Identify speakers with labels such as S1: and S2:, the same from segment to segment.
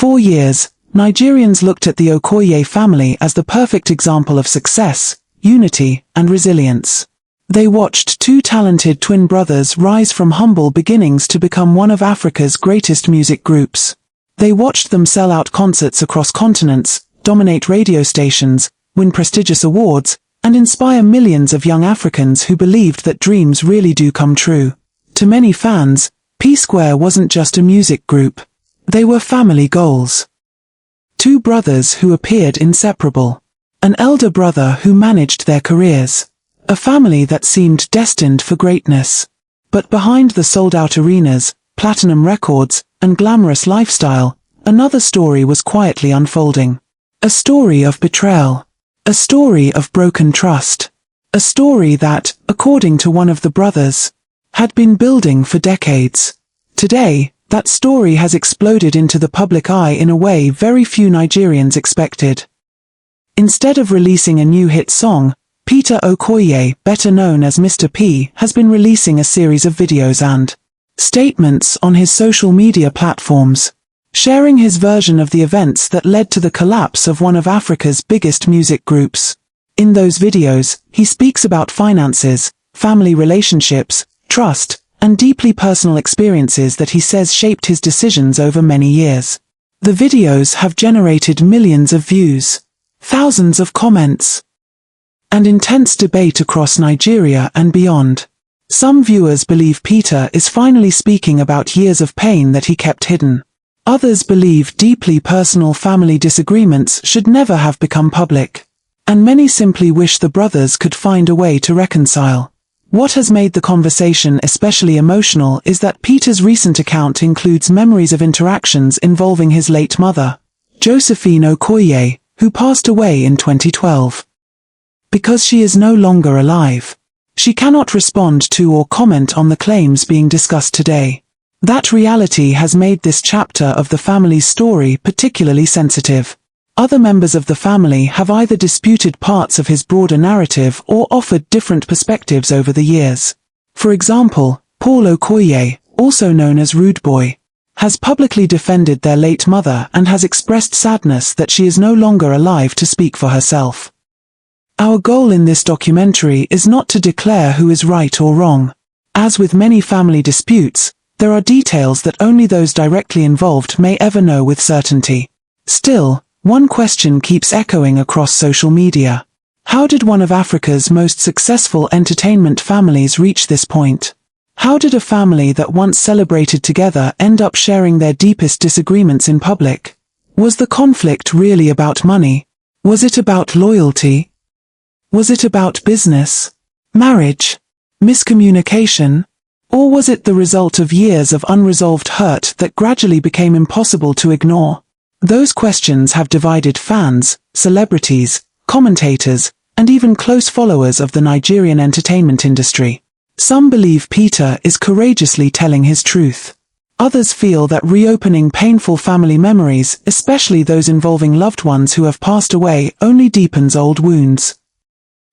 S1: For years, Nigerians looked at the Okoye family as the perfect example of success, unity, and resilience. They watched two talented twin brothers rise from humble beginnings to become one of Africa's greatest music groups. They watched them sell out concerts across continents, dominate radio stations, win prestigious awards, and inspire millions of young Africans who believed that dreams really do come true. To many fans, P-Square wasn't just a music group. They were family goals. Two brothers who appeared inseparable. An elder brother who managed their careers. A family that seemed destined for greatness. But behind the sold-out arenas, platinum records, and glamorous lifestyle, another story was quietly unfolding. A story of betrayal. A story of broken trust. A story that, according to one of the brothers, had been building for decades. Today, that story has exploded into the public eye in a way very few Nigerians expected. Instead of releasing a new hit song, Peter Okoye, better known as Mr. P, has been releasing a series of videos and statements on his social media platforms, sharing his version of the events that led to the collapse of one of Africa's biggest music groups. In those videos, he speaks about finances, family relationships, trust, and deeply personal experiences that he says shaped his decisions over many years. The videos have generated millions of views, thousands of comments, and intense debate across Nigeria and beyond. Some viewers believe Peter is finally speaking about years of pain that he kept hidden. Others believe deeply personal family disagreements should never have become public. And many simply wish the brothers could find a way to reconcile. What has made the conversation especially emotional is that Peter's recent account includes memories of interactions involving his late mother, Josephine Okoye, who passed away in 2012. Because she is no longer alive, she cannot respond to or comment on the claims being discussed today. That reality has made this chapter of the family's story particularly sensitive. Other members of the family have either disputed parts of his broader narrative or offered different perspectives over the years. For example, Paul Okoye, also known as Rude Boy, has publicly defended their late mother and has expressed sadness that she is no longer alive to speak for herself. Our goal in this documentary is not to declare who is right or wrong. As with many family disputes, there are details that only those directly involved may ever know with certainty. Still, one question keeps echoing across social media. How did one of Africa's most successful entertainment families reach this point? How did a family that once celebrated together end up sharing their deepest disagreements in public? Was the conflict really about money? Was it about loyalty? Was it about business, marriage, miscommunication? Or was it the result of years of unresolved hurt that gradually became impossible to ignore? Those questions have divided fans, celebrities, commentators, and even close followers of the Nigerian entertainment industry. Some believe Peter is courageously telling his truth. Others feel that reopening painful family memories, especially those involving loved ones who have passed away, only deepens old wounds.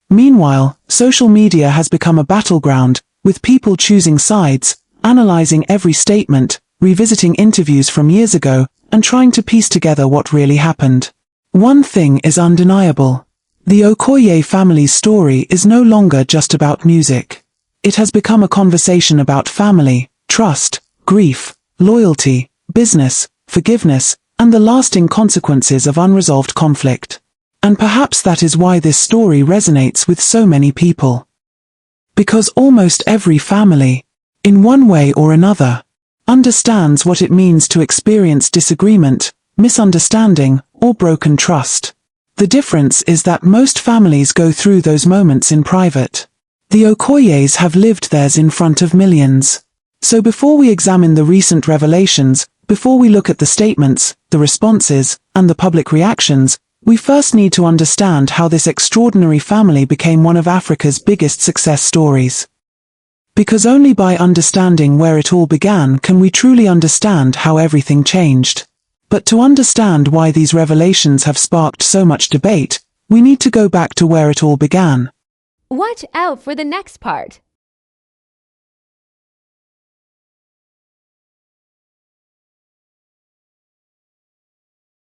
S1: Meanwhile, social media has become a battleground, with people choosing sides, analyzing every statement, revisiting interviews from years ago, and trying to piece together what really happened. One thing is undeniable. The Okoye family's story is no longer just about music. It has become a conversation about family, trust, grief, loyalty, business, forgiveness, and the lasting consequences of unresolved conflict. And perhaps that is why this story resonates with so many people. Because almost every family, in one way or another, understands what it means to experience disagreement, misunderstanding, or broken trust. The difference is that most families go through those moments in private. The Okoyes have lived theirs in front of millions. So before we examine the recent revelations, before we look at the statements, the responses, and the public reactions, we first need to understand how this extraordinary family became one of Africa's biggest success stories. Because only by understanding where it all began can we truly understand how everything changed. But to understand why these revelations have sparked so much debate, we need to go back to where it all began.
S2: Watch out for the next part.